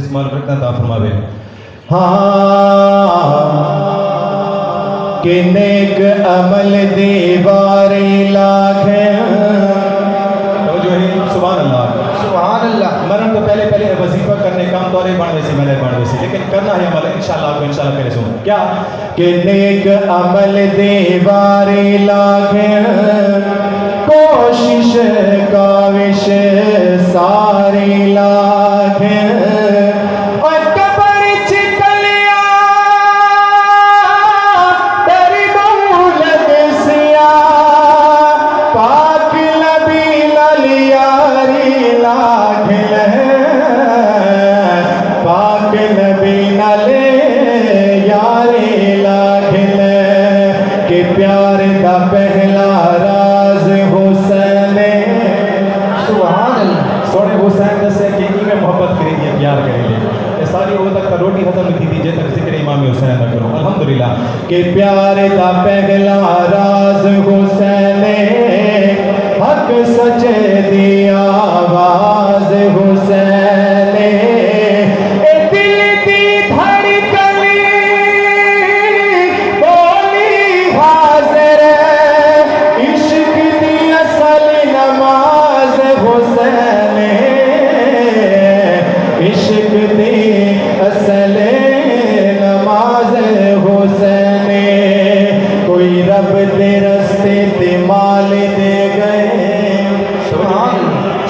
جس مال برکت عطا فرماوے. ہاں کہ نیک عمل دیواری لاکھیں. توجہ ہے. سبحان اللہ سبحان اللہ. مرن تو پہلے وظیفہ کرنے کام دورے بڑھنے سے میں نے بڑھنے سے لیکن کرنا ہے عمل انشاءاللہ آپ کو انشاءاللہ کرے سوں کیا کہ نیک عمل دیواری لاکھیں کوشش کاوش ساری لاکھیں اور قبر چکلیا تیری دولت سیاہ پاک نبی لیاری لاکھیں پاک نبی لیاری لاکھیں کہ پیار دا پہلا راز حسین. سبحان اللہ. سونے حسین دسے کہ میں محبت کریں گے پیار کریں گے یہ ساری وہ تک روٹی ختم تھی تھی جے تک ذکر امام حسین نہ کرو الحمدللہ کہ پیار دا پہلا راز حسین حق سچے دی آواز حسین اے دل دی دھڑکن بولی حاضر عشق دی اصل نماز حسین عشق دی اصل نماز حسین. کوئی رب دے رستے تے مال دے گئے. سبحان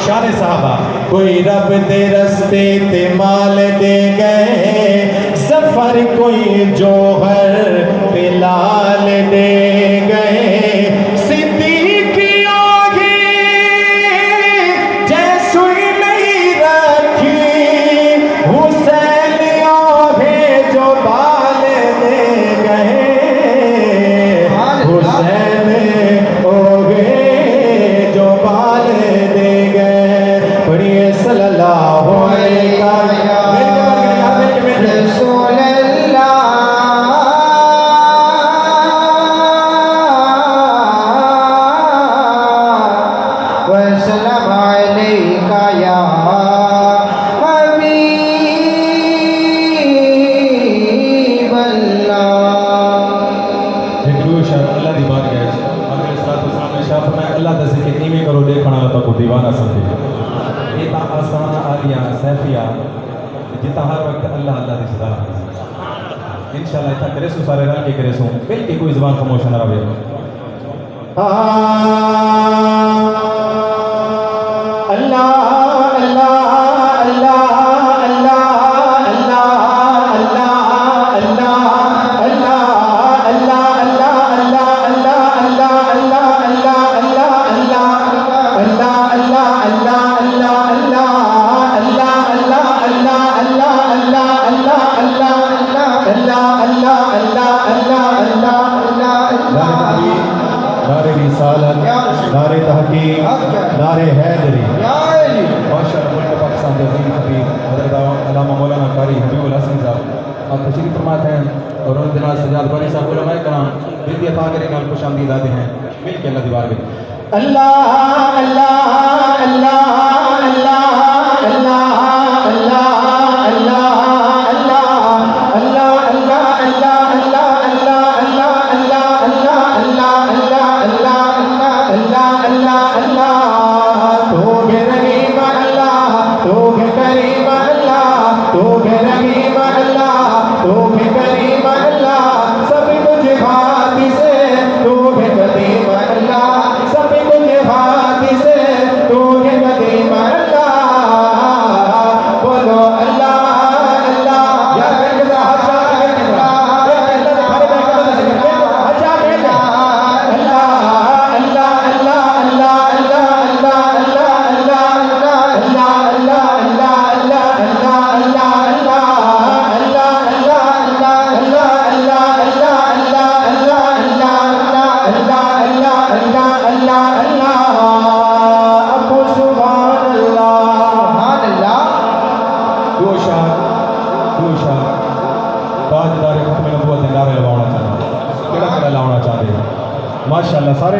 شان صحابہ. کوئی رب دے رستے تے مال دے گئے ظفر کوئی جوہر تے لال دے گئے. صدیق آگے جیسوئی نہیں رکھی حسین آگے جو بال دے گئے حسین آگے جو بال دے گئے. پڑھیے صلی اللہ علیہ رسول اللہ وسلم علیکہ یا حبیب اللہ. ذکر شاہ اللہ دی بات گئے اگر صلوات و سلام شاہ فرمائے اللہ دا ذکر نیویں کرو دیکھنا تو کو دیوانہ سمجھے. یہ تا آسانہ عالیہ سیفیہ جتا ہر وقت اللہ اللہ دی صدا انشاءاللہ اتنا کرے سو سارے رل کے کرے سو بلکہ کوئی زبان خاموش نہ رہے. اللہ اللہ اللہ اللہ اللہ اللہ اللہ اللہ اللہ اللہ اللہ اللہ نعرہ رسالت نعرہ تحقیق نعرہ حیدری ماشاءاللہ ملک پاکستان کے عظیم خطیب حضرت علامہ مولانا قاری حبیب الحسن صاحب آپ تشریف فرماتے ہیں اور ان دنات سجاد بانی صاحب علماء کرام دل دی عطا کریں خوش آمدید آتے ہیں مل کے اللہ دیوار میں اللہ اللہ اللہ اللہ اللہ اللہ اللہ اللہ تاجدار ختم نبوت نعرے لگانا چاہتے ہیں. کیڑا کیڑا لاؤنا چاہتے ہیں ماشاءاللہ سارے